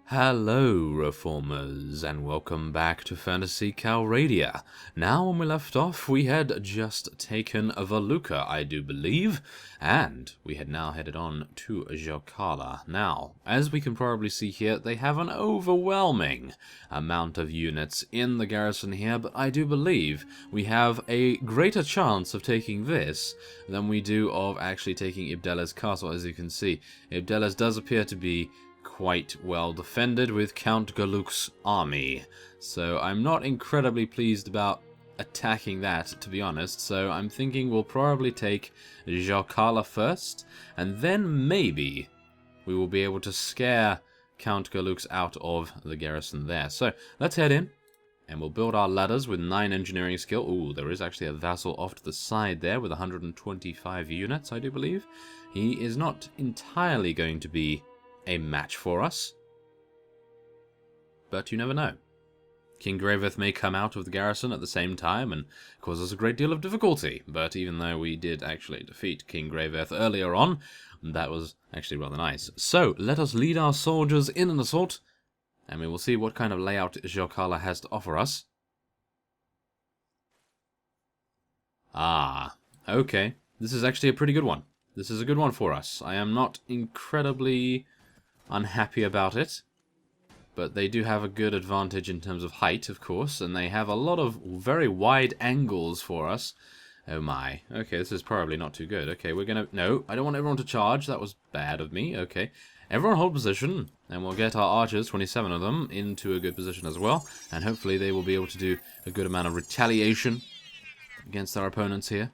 Hello, Reformers, and welcome back to Phantasy Calradia. Now, when we left off, we had just taken Valuka, I do believe, and we had now headed on to Xala. Now, as we can probably see here, they have an overwhelming amount of units in the garrison here, but I do believe we have a greater chance of taking this than we do of actually taking Ibdela's castle. As you can see, Ibdela's does appear to be quite well defended with Count Galuk's army, so I'm not incredibly pleased about attacking that, to be honest. So I'm thinking we'll probably take Xala first, and then maybe we will be able to scare Count Galuk's out of the garrison there. So let's head in, and we'll build our ladders with 9 engineering skill. Ooh, there is actually a vassal off to the side there with 125 units, I do believe. He is not entirely going to be a match for us, but you never know. King Graveth may come out of the garrison at the same time and cause us a great deal of difficulty, but even though we did actually defeat King Graveth earlier on, that was actually rather nice. So let us lead our soldiers in an assault, and we will see what kind of layout Xala has to offer us. Ah, okay. This is actually a pretty good one. This is a good one for us. I am not incredibly unhappy about it, but they do have a good advantage in terms of height, of course, and they have a lot of very wide angles for us. Oh my. Okay, this is probably not too good. Okay, we're gonna... No, I don't want everyone to charge. That was bad of me. Okay. Everyone hold position, and we'll get our archers, 27 of them, into a good position as well, and hopefully they will be able to do a good amount of retaliation against our opponents here.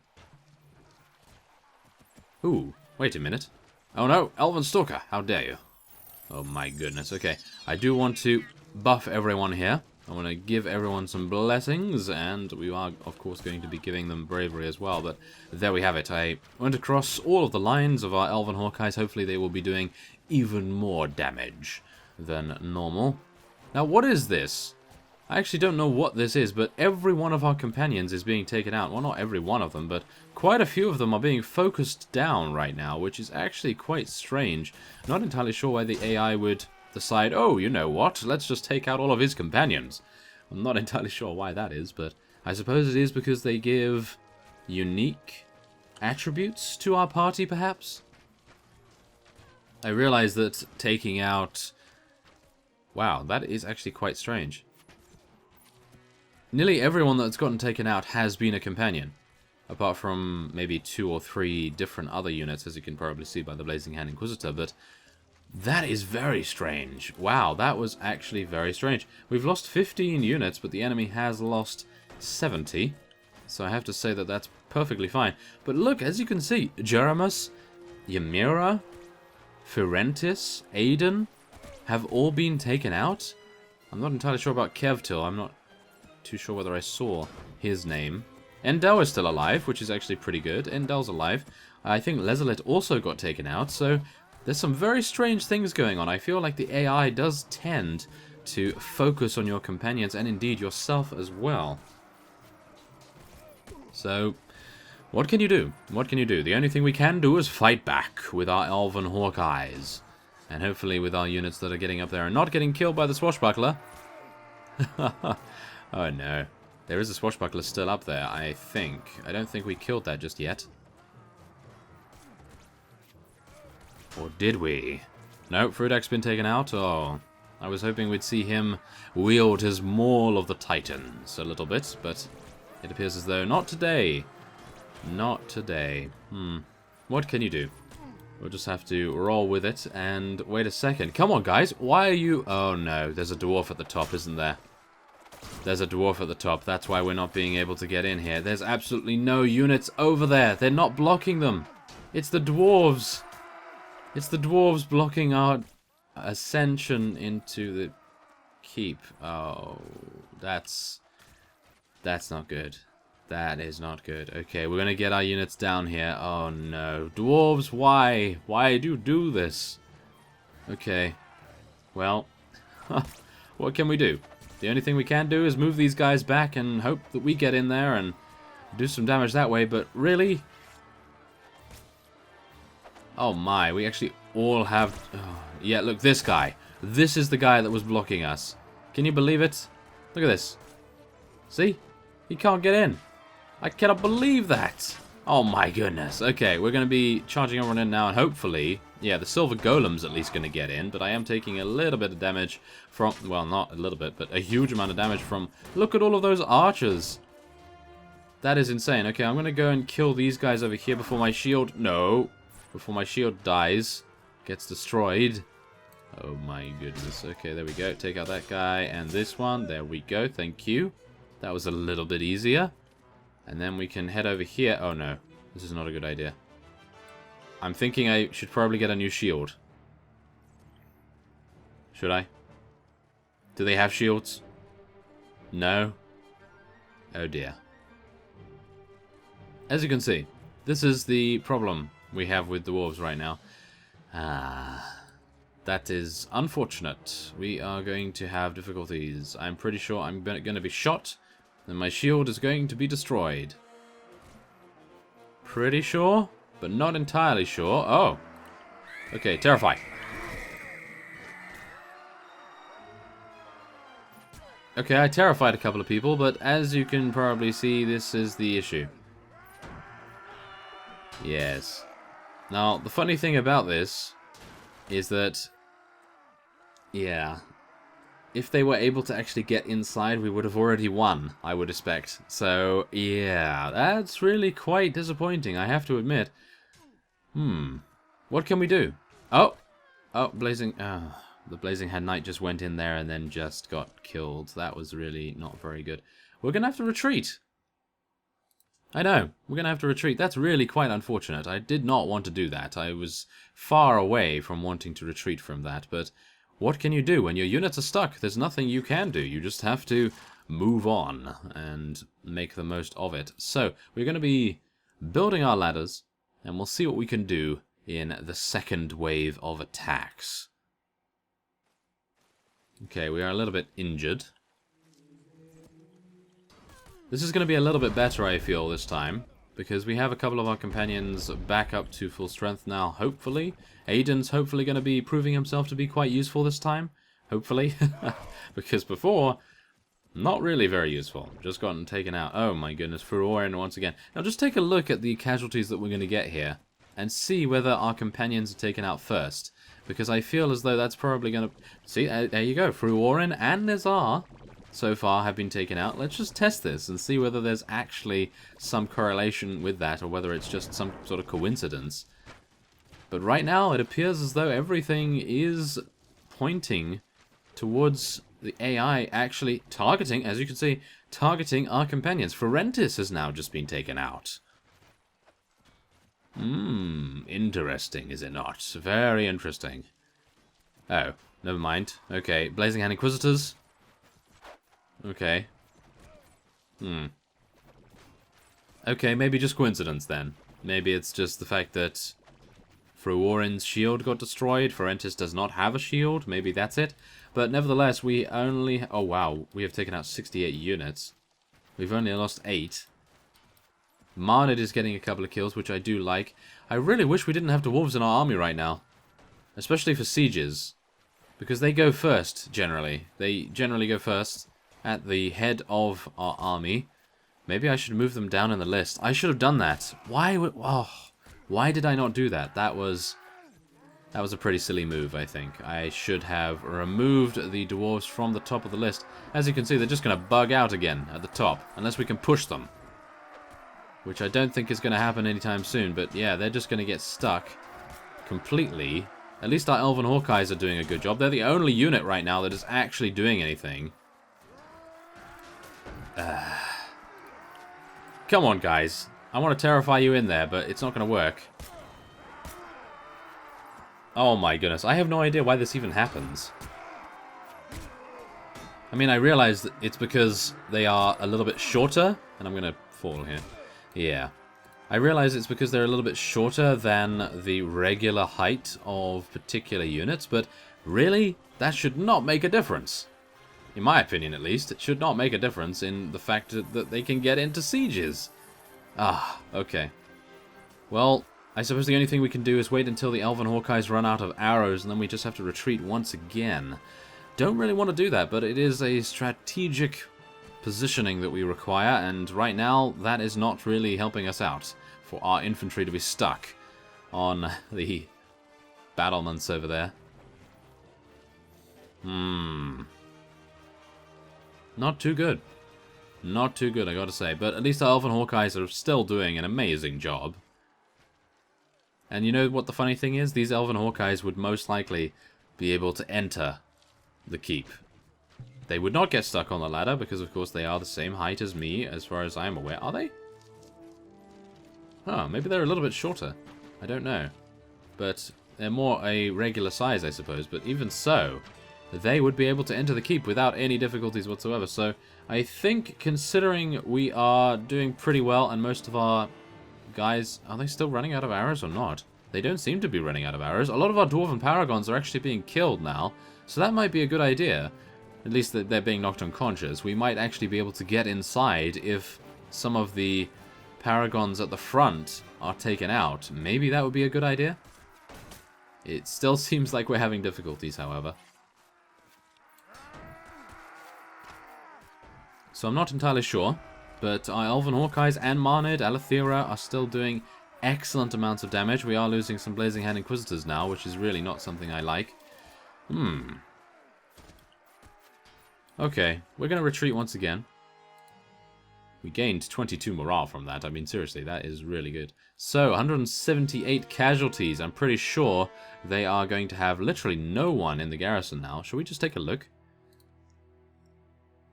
Ooh, wait a minute. Oh no, Elven Stalker, how dare you. Oh my goodness, okay. I do want to buff everyone here. I want to give everyone some blessings, and we are, of course, going to be giving them bravery as well, but there we have it. I went across all of the lines of our Elven Hawkeyes. Hopefully they will be doing even more damage than normal. Now, what is this? I actually don't know what this is, but every one of our companions is being taken out. Well, not every one of them, but quite a few of them are being focused down right now, which is actually quite strange. Not entirely sure why the AI would decide, oh, you know what, let's just take out all of his companions. I'm not entirely sure why that is, but I suppose it is because they give unique attributes to our party, perhaps? I realize that taking out... Wow, that is actually quite strange. Nearly everyone that's gotten taken out has been a companion, apart from maybe 2 or 3 different other units, as you can probably see by the Blazing Hand Inquisitor, but that is very strange. Wow, that was actually very strange. We've lost 15 units, but the enemy has lost 70, so I have to say that that's perfectly fine. But look, as you can see, Jeremus, Ymira, Firentis, Aiden have all been taken out. I'm not entirely sure about Kevtil. I'm not too sure whether I saw his name. Endel is still alive, which is actually pretty good. Endel's alive. I think Lezelit also got taken out, so there's some very strange things going on. I feel like the AI does tend to focus on your companions, and indeed yourself as well. So, what can you do? What can you do? The only thing we can do is fight back with our Elven Hawkeyes. And hopefully with our units that are getting up there and not getting killed by the Swashbuckler. Oh no. There is a Swashbuckler still up there, I think. I don't think we killed that just yet. Or did we? Nope, Frudak's been taken out. Oh, I was hoping we'd see him wield his Maul of the Titans a little bit, but it appears as though not today. Not today. What can you do? We'll just have to roll with it, and wait a second. Come on, guys. Why are you... Oh no, there's a dwarf at the top, isn't there? There's a dwarf at the top. That's why we're not being able to get in here. There's absolutely no units over there. They're not blocking them. It's the dwarves. It's the dwarves blocking our ascension into the keep. Oh, that's not good. That is not good. Okay, we're going to get our units down here. Oh no. Dwarves, why? Why do you do this? Okay. Well, what can we do? The only thing we can do is move these guys back and hope that we get in there and do some damage that way, but really? Oh my, we actually all have... Oh, yeah, look, this guy. This is the guy that was blocking us. Can you believe it? Look at this. See? He can't get in. I cannot believe that. Oh my goodness. Okay, we're going to be charging everyone in now, and hopefully, yeah, the silver golem's at least going to get in, but I am taking a little bit of damage from, well, not a little bit, but a huge amount of damage from, look at all of those archers. That is insane. Okay, I'm going to go and kill these guys over here before my shield, no, before my shield dies, gets destroyed. Oh my goodness. Okay, there we go. Take out that guy and this one. There we go. Thank you. That was a little bit easier. And then we can head over here. Oh no, this is not a good idea. I'm thinking I should probably get a new shield. Should I? Do they have shields? No? Oh dear. As you can see, this is the problem we have with dwarves right now. That is unfortunate. We are going to have difficulties. I'm pretty sure I'm going to be shot. Then my shield is going to be destroyed. Pretty sure, but not entirely sure. Oh. Okay, terrify. Okay, I terrified a couple of people, but as you can probably see, this is the issue. Yes. Now, the funny thing about this is that, yeah, if they were able to actually get inside, we would have already won, I would expect. So, yeah, that's really quite disappointing, I have to admit. What can we do? Oh, Blazing, the Blazing Head Knight just went in there and then just got killed. That was really not very good. We're going to have to retreat. I know, we're going to have to retreat. That's really quite unfortunate. I did not want to do that. I was far away from wanting to retreat from that, but what can you do when your units are stuck? There's nothing you can do. You just have to move on and make the most of it. So, we're going to be building our ladders, and we'll see what we can do in the second wave of attacks. Okay, we are a little bit injured. This is going to be a little bit better, I feel, this time, because we have a couple of our companions back up to full strength now, hopefully. Aiden's hopefully going to be proving himself to be quite useful this time, hopefully. Because before, not really very useful. Just gotten taken out. Oh my goodness, Furorin once again. Now just take a look at the casualties that we're going to get here, and see whether our companions are taken out first. Because I feel as though that's probably going to... See, there you go, Furorin and Nizar so far have been taken out. Let's just test this and see whether there's actually some correlation with that, or whether it's just some sort of coincidence. But right now, it appears as though everything is pointing towards the AI actually targeting, as you can see, targeting our companions. Ferentis has now just been taken out. Interesting, is it not? Very interesting. Oh, never mind. Okay, Blazing Hand Inquisitors. Okay. Okay, maybe just coincidence then. Maybe it's just the fact that Furorin's shield got destroyed. Ferentis does not have a shield. Maybe that's it. But nevertheless, we only... Oh, wow. We have taken out 68 units. We've only lost 8. Marnid is getting a couple of kills, which I do like. I really wish we didn't have dwarves in our army right now. Especially for sieges. Because they go first, generally. They generally go first at the head of our army. Maybe I should move them down in the list. I should have done that. Why did I not do that? That was a pretty silly move, I think. I should have removed the dwarves from the top of the list. As you can see, they're just going to bug out again at the top, unless we can push them. Which I don't think is going to happen anytime soon, but yeah, they're just going to get stuck completely. At least our Elven Hawkeyes are doing a good job. They're the only unit right now that is actually doing anything. Come on, guys. I want to terrify you in there, but it's not going to work. Oh my goodness. I have no idea why this even happens. I mean, I realize that it's because they are a little bit shorter. And I'm going to fall here. Yeah. I realize it's because they're a little bit shorter than the regular height of particular units. But really, that should not make a difference. In my opinion, at least, it should not make a difference in the fact that they can get into sieges. Ah, okay. Well, I suppose the only thing we can do is wait until the Elven Hawkeyes run out of arrows, and then we just have to retreat once again. Don't really want to do that, but it is a strategic positioning that we require, and right now that is not really helping us out for our infantry to be stuck on the battlements over there. Not too good. Not too good, I gotta say. But at least our Elven Hawkeyes are still doing an amazing job. And you know what the funny thing is? These Elven Hawkeyes would most likely be able to enter the keep. They would not get stuck on the ladder, because of course they are the same height as me, as far as I am aware. Are they? Oh, maybe they're a little bit shorter. I don't know. But they're more a regular size, I suppose. But even so, they would be able to enter the keep without any difficulties whatsoever. So I think, considering we are doing pretty well, and most of our guys, are they still running out of arrows or not? They don't seem to be running out of arrows. A lot of our Dwarven Paragons are actually being killed now, so that might be a good idea. At least that they're being knocked unconscious. We might actually be able to get inside if some of the Paragons at the front are taken out. Maybe that would be a good idea. It still seems like we're having difficulties, however. So I'm not entirely sure, but our Elven Hawkeyes and Marnid, Alethera are still doing excellent amounts of damage. We are losing some Blazing Hand Inquisitors now, which is really not something I like. Okay, we're going to retreat once again. We gained 22 morale from that. I mean, seriously, that is really good. So, 178 casualties. I'm pretty sure they are going to have literally no one in the garrison now. Shall we just take a look?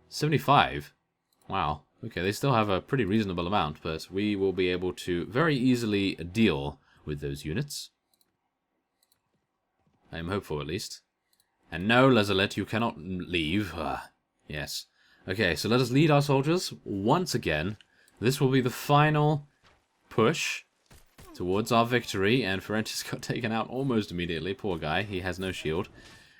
75? Wow. Okay, they still have a pretty reasonable amount, but we will be able to very easily deal with those units. I am hopeful, at least. And no, Lezelet, you cannot leave. Yes. Okay, so let us lead our soldiers once again. This will be the final push towards our victory, and Ferentis got taken out almost immediately. Poor guy, he has no shield.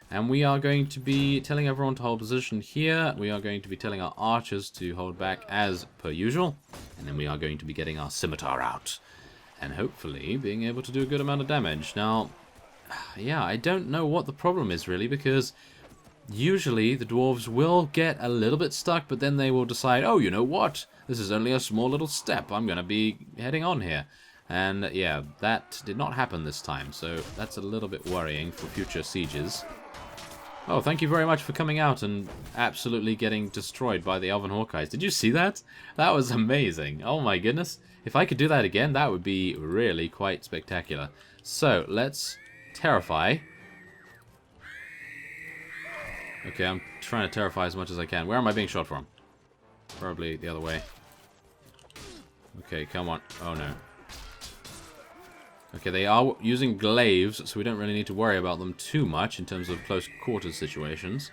And we are going to be telling everyone to hold position here. We are going to be telling our archers to hold back as per usual. And then we are going to be getting our scimitar out. And hopefully being able to do a good amount of damage. Now, yeah, I don't know what the problem is really, because usually the dwarves will get a little bit stuck, but then they will decide, oh, you know what? This is only a small little step. I'm going to be heading on here. And yeah, that did not happen this time, so that's a little bit worrying for future sieges. Oh, thank you very much for coming out and absolutely getting destroyed by the Elven Hawkeyes. Did you see that? That was amazing. Oh my goodness. If I could do that again, that would be really quite spectacular. So, let's terrify. Okay, I'm trying to terrify as much as I can. Where am I being shot from? Probably the other way. Okay, come on. Oh no. Okay, they are using glaives, so we don't really need to worry about them too much in terms of close quarters situations.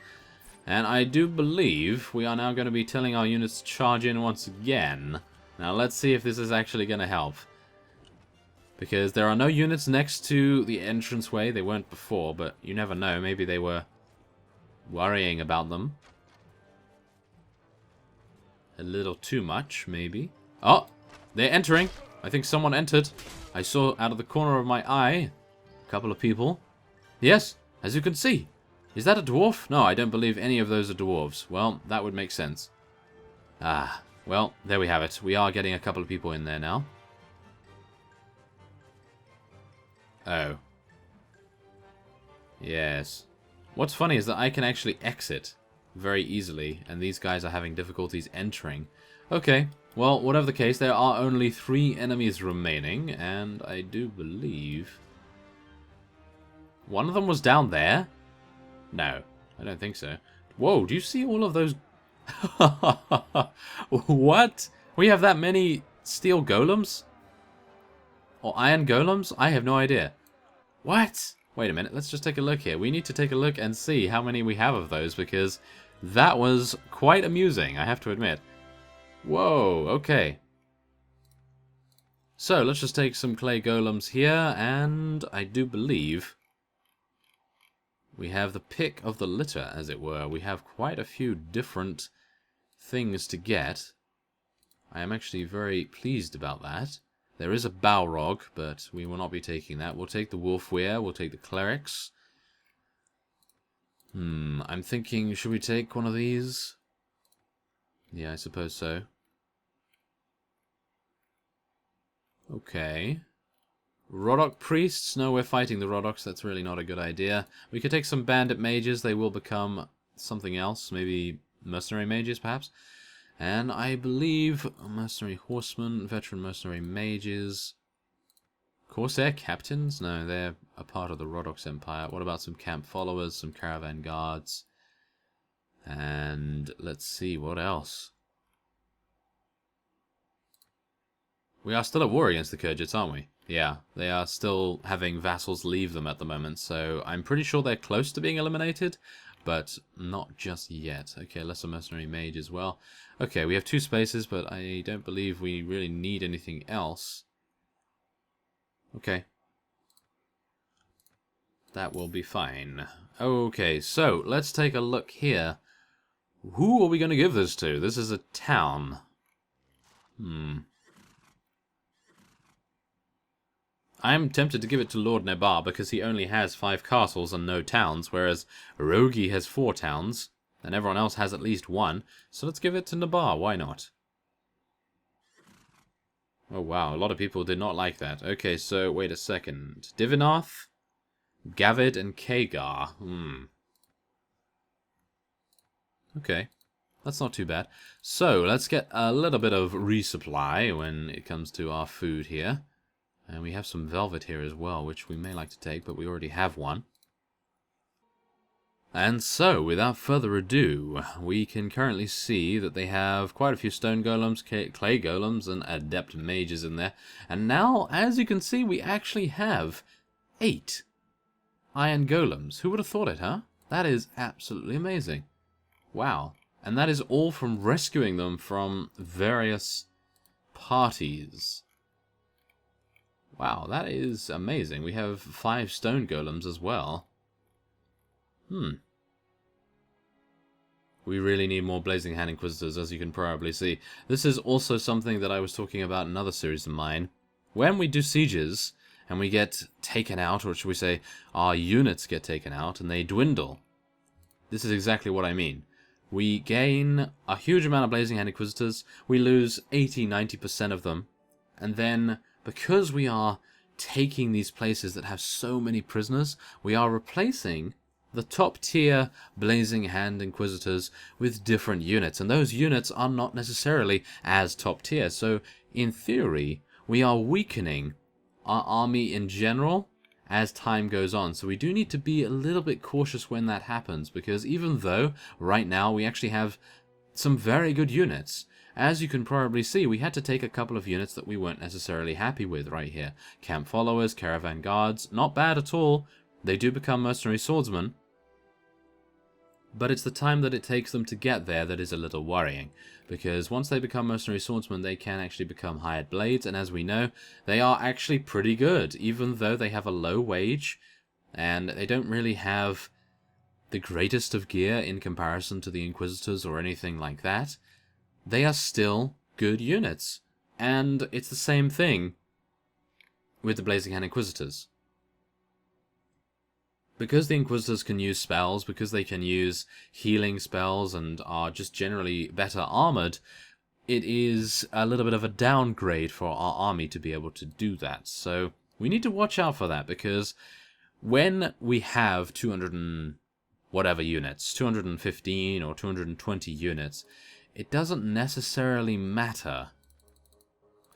And I do believe we are now going to be telling our units to charge in once again. Now let's see if this is actually going to help. Because there are no units next to the entranceway. They weren't before, but you never know. Maybe they were worrying about them a little too much, maybe. Oh, they're entering. I think someone entered. I saw out of the corner of my eye a couple of people. Yes, as you can see. Is that a dwarf? No, I don't believe any of those are dwarves. Well, that would make sense. Ah, well, there we have it. We are getting a couple of people in there now. Oh. Yes. What's funny is that I can actually exit very easily, and these guys are having difficulties entering. Okay, well, whatever the case, there are only 3 enemies remaining, and I do believe one of them was down there? No, I don't think so. Whoa, do you see all of those? What? We have that many steel golems? Or iron golems? I have no idea. What? Wait a minute, let's just take a look here. We need to take a look and see how many we have of those, because that was quite amusing, I have to admit. Whoa, okay. So, let's just take some clay golems here, and I do believe we have the pick of the litter, as it were. We have quite a few different things to get. I am actually very pleased about that. There is a Balrog, but we will not be taking that. We'll take the Wolfweir, we'll take the Clerics. I'm thinking, should we take one of these? Yeah, I suppose so. Okay. Rodok Priests? No, we're fighting the Rodoks. That's really not a good idea. We could take some Bandit Mages. They will become something else. Maybe Mercenary Mages, perhaps? And I believe Mercenary Horsemen, Veteran Mercenary Mages... Corsair Captains? No, they're a part of the Rodoks Empire. What about some Camp Followers, some Caravan Guards? And let's see, what else? We are still at war against the Khergits, aren't we? Yeah, they are still having vassals leave them at the moment, so I'm pretty sure they're close to being eliminated, but not just yet. Okay, Lesser Mercenary Mage as well. Okay, we have 2 spaces, but I don't believe we really need anything else. Okay. That will be fine. Okay, so let's take a look here. Who are we going to give this to? This is a town. I'm tempted to give it to Lord Nebar because he only has 5 castles and no towns, whereas Rogi has 4 towns, and everyone else has at least 1. So let's give it to Nebar, why not? Oh wow, a lot of people did not like that. Okay, so wait a second. Divinath, Gavid, and Kagar. Okay, that's not too bad. So let's get a little bit of resupply when it comes to our food here. And we have some velvet here as well, which we may like to take, but we already have one. And so, without further ado, we can currently see that they have quite a few stone golems, clay golems, and adept mages in there. And now, as you can see, we actually have 8 iron golems. Who would have thought it, huh? That is absolutely amazing. Wow. And that is all from rescuing them from various parties. Wow, that is amazing. We have 5 stone golems as well. We really need more Blazing Hand Inquisitors, as you can probably see. This is also something that I was talking about in another series of mine. When we do sieges, and we get taken out, or should we say, our units get taken out, and they dwindle. This is exactly what I mean. We gain a huge amount of Blazing Hand Inquisitors, we lose 80-90% of them, and then, because we are taking these places that have so many prisoners, we are replacing the top tier Blazing Hand Inquisitors with different units, and those units are not necessarily as top tier. So, in theory, we are weakening our army in general as time goes on. So we do need to be a little bit cautious when that happens, because even though right now we actually have some very good units, as you can probably see, we had to take a couple of units that we weren't necessarily happy with right here. Camp Followers, Caravan Guards, not bad at all. They do become Mercenary Swordsmen. But it's the time that it takes them to get there that is a little worrying. Because once they become Mercenary Swordsmen, they can actually become Hired Blades. And as we know, they are actually pretty good. Even though they have a low wage, and they don't really have the greatest of gear in comparison to the Inquisitors or anything like that, they are still good units. And it's the same thing with the Blazing Hand Inquisitors. Because the Inquisitors can use spells, because they can use healing spells and are just generally better armored, it is a little bit of a downgrade for our army to be able to do that. So we need to watch out for that, because when we have 200 and whatever units, 215 or 220 units, it doesn't necessarily matter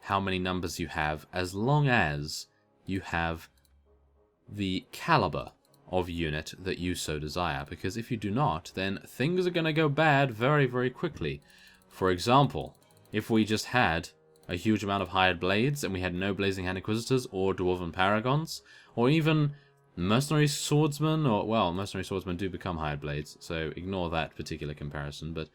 how many numbers you have, as long as you have the caliber of unit that you so desire, because if you do not, then things are going to go bad very, very quickly. For example, if we just had a huge amount of Hired Blades and we had no Blazing Hand Inquisitors or Dwarven Paragons, or even Mercenary Swordsmen, or, well, Mercenary Swordsmen do become Hired Blades, so ignore that particular comparison, but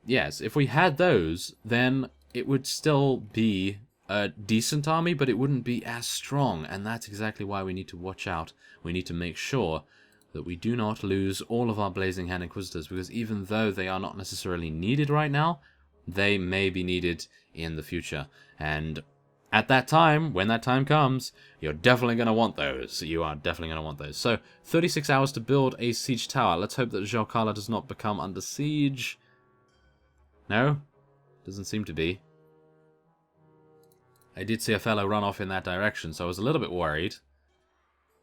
yes, if we had those, then it would still be a decent army, but it wouldn't be as strong, and that's exactly why we need to watch out. We need to make sure that we do not lose all of our Blazing Hand Inquisitors, because even though they are not necessarily needed right now, they may be needed in the future. And at that time, when that time comes, you're definitely going to want those. You are definitely going to want those. So, 36 hours to build a siege tower. Let's hope that Xala does not become under siege. No? Doesn't seem to be. I did see a fellow run off in that direction, so I was a little bit worried.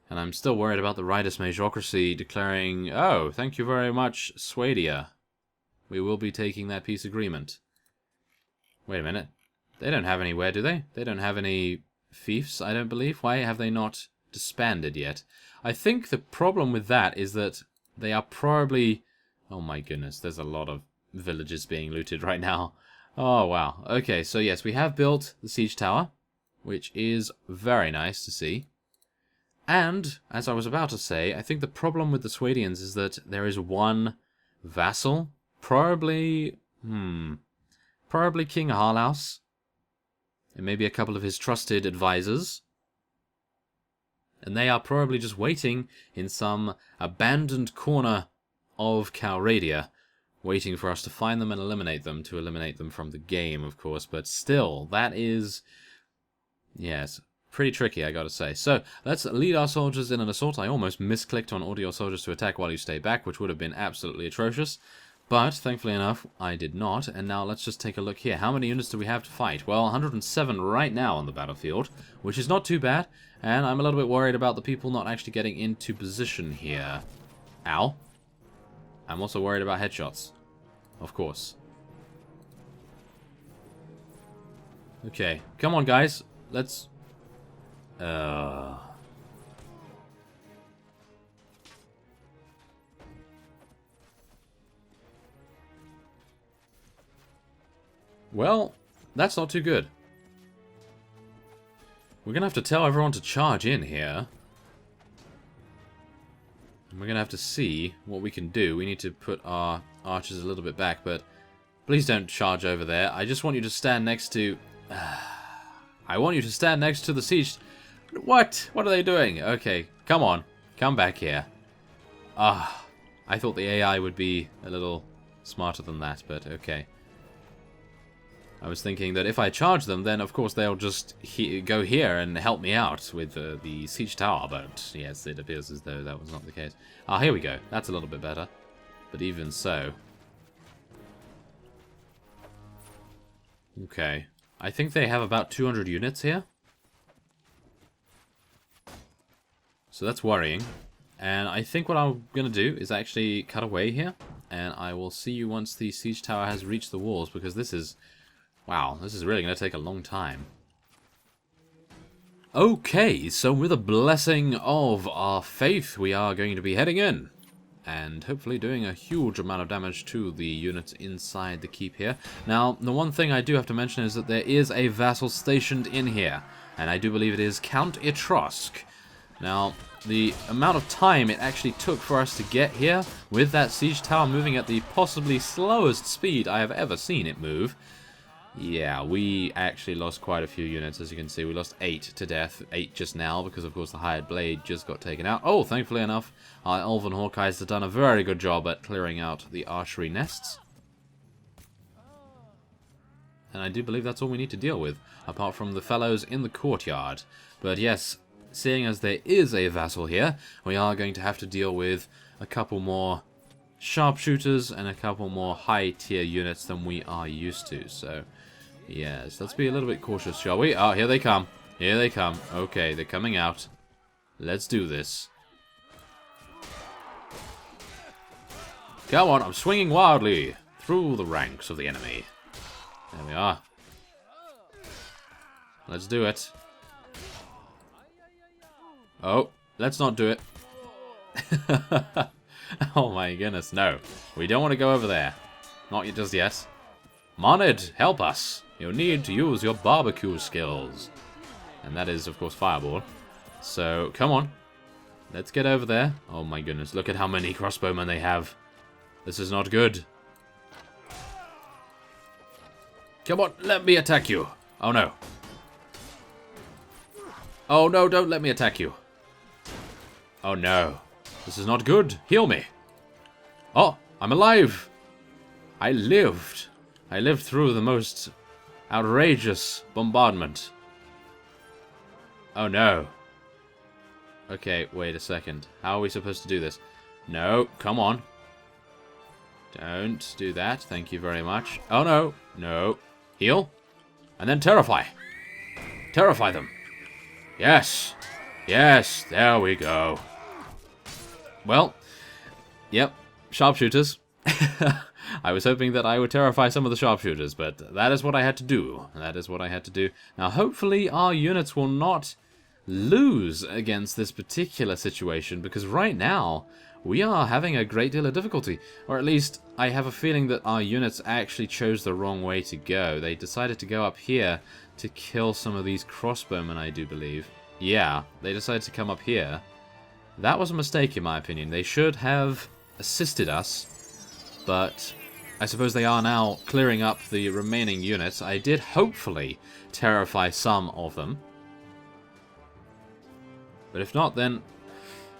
And I'm still worried about the Riders Majocracy declaring, oh, thank you very much, Swadia. We will be taking that peace agreement. Wait a minute. They don't have anywhere, do they? They don't have any fiefs, I don't believe. Why have they not disbanded yet? I think the problem with that is that they are probably... Oh my goodness, there's a lot of villages being looted right now. Oh, wow. Okay, so yes, we have built the siege tower, which is very nice to see. And, as I was about to say, I think the problem with the Swadians is that there is one vassal, probably King Harlaus, and maybe a couple of his trusted advisors. And they are probably just waiting in some abandoned corner of Calradia, waiting for us to find them and eliminate them, to eliminate them from the game, of course. But still, that is, yes, pretty tricky, I gotta say. So, let's lead our soldiers in an assault. I almost misclicked on order your soldiers to attack while you stay back, which would have been absolutely atrocious. But, thankfully enough, I did not. And now let's just take a look here. How many units do we have to fight? Well, 107 right now on the battlefield, which is not too bad. And I'm a little bit worried about the people not actually getting into position here. Ow. I'm also worried about headshots. Of course. Okay. Come on, guys. Let's... Well, that's not too good. We're gonna have to tell everyone to charge in here. And we're gonna have to see what we can do. We need to put our archers a little bit back, but please don't charge over there. I just want you to stand next to... I want you to stand next to the siege... What? What are they doing? Okay, come on. Come back here. I thought the AI would be a little smarter than that, but okay. I was thinking that if I charge them, then of course they'll just go here and help me out with the siege tower, but yes, it appears as though that was not the case. Ah, here we go. That's a little bit better. But even so... Okay. I think they have about 200 units here. So that's worrying. And I think what I'm going to do is actually cut away here. And I will see you once the siege tower has reached the walls, because this is... Wow, this is really going to take a long time. Okay, so with a blessing of our faith, we are going to be heading in. And hopefully doing a huge amount of damage to the units inside the keep here. Now, the one thing I do have to mention is that there is a vassal stationed in here. And I do believe it is Count Etrusc. Now, the amount of time it actually took for us to get here, with that siege tower moving at the possibly slowest speed I have ever seen it move... Yeah, we actually lost quite a few units, as you can see. We lost 8 to death, 8 just now, because of course the hired blade just got taken out. Oh, thankfully enough, our elven Hawkeyes have done a very good job at clearing out the archery nests. And I do believe that's all we need to deal with, apart from the fellows in the courtyard. But yes, seeing as there is a vassal here, we are going to have to deal with a couple more sharpshooters and a couple more high-tier units than we are used to, so... Yes, let's be a little bit cautious, shall we? Oh, here they come. Here they come. Okay, they're coming out. Let's do this. Come on, I'm swinging wildly through the ranks of the enemy. There we are. Let's do it. Oh, let's not do it. Oh my goodness, no. We don't want to go over there. Not just yet. Monid, help us. You'll need to use your barbecue skills. And that is, of course, fireball. So, come on. Let's get over there. Oh my goodness, look at how many crossbowmen they have. This is not good. Come on, let me attack you. Oh no. Oh no, don't let me attack you. Oh no. This is not good. Heal me. Oh, I'm alive. I lived. I lived through the most outrageous bombardment. Oh, no. Okay, wait a second. How are we supposed to do this? No, come on. Don't do that. Thank you very much. Oh, no. No. Heal. And then terrify. Terrify them. Yes. Yes, there we go. Well, yep, sharpshooters. I was hoping that I would terrify some of the sharpshooters, but that is what I had to do. That is what I had to do. Now, hopefully our units will not lose against this particular situation, because right now we are having a great deal of difficulty. Or at least, I have a feeling that our units actually chose the wrong way to go. They decided to go up here to kill some of these crossbowmen, I do believe. Yeah, they decided to come up here. That was a mistake, in my opinion. They should have assisted us, but I suppose they are now clearing up the remaining units. I did hopefully terrify some of them. But if not, then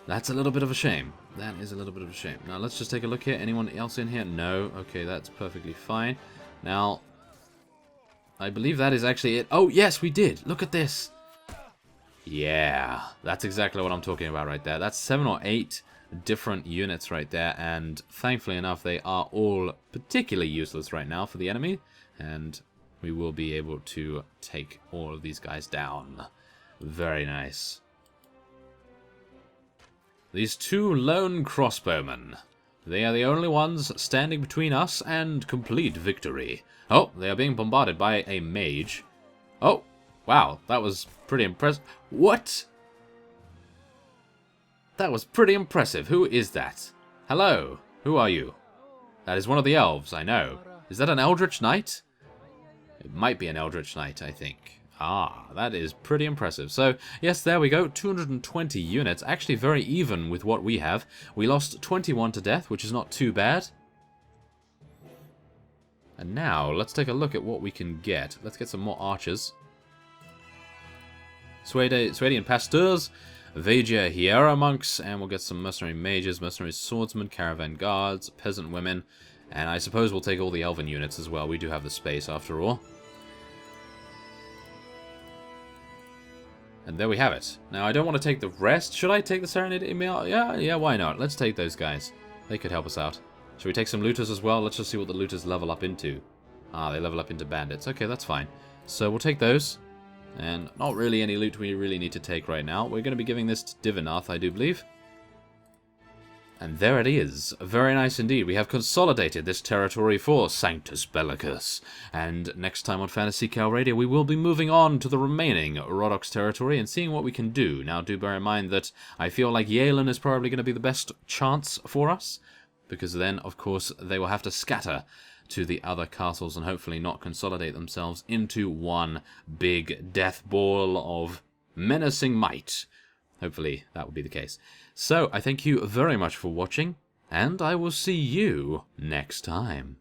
that's a little bit of a shame. That is a little bit of a shame. Now, let's just take a look here. Anyone else in here? No. Okay, that's perfectly fine. Now, I believe that is actually it. Oh, yes, we did. Look at this. Yeah, that's exactly what I'm talking about right there. That's 7 or 8 different units right there, and thankfully enough, they are all particularly useless right now for the enemy, and we will be able to take all of these guys down. Very nice. These 2 lone crossbowmen. They are the only ones standing between us and complete victory. Oh, they are being bombarded by a mage. Oh, wow, that was pretty impressive. What? That was pretty impressive. Who is that? Hello, who are you? That is one of the elves, I know. Is that an Eldritch Knight? It might be an Eldritch Knight, I think. Ah, that is pretty impressive. So, yes, there we go. 220 units. Actually very even with what we have. We lost 21 to death, which is not too bad. And now, let's take a look at what we can get. Let's get some more archers. Swedian pasteurs, Vagia Hiera monks, and we'll get some mercenary mages, mercenary swordsmen, caravan guards, peasant women, and I suppose we'll take all the elven units as well. We do have the space after all. And there we have it. Now, I don't want to take the rest. Should I take the Serenade email? Yeah, why not? Let's take those guys. They could help us out. Should we take some looters as well? Let's just see what the looters level up into. Ah, they level up into bandits. Okay, that's fine. So we'll take those. And not really any loot we really need to take right now. We're going to be giving this to Divinath, I do believe. And there it is. Very nice indeed. We have consolidated this territory for Sanctus Bellicus. And next time on Phantasy Calradia, we will be moving on to the remaining Rhodoks territory and seeing what we can do. Now, do bear in mind that I feel like Yalen is probably going to be the best chance for us, because then, of course, they will have to scatter to the other castles and hopefully not consolidate themselves into one big death ball of menacing might. Hopefully that will be the case. So, I thank you very much for watching, and I will see you next time.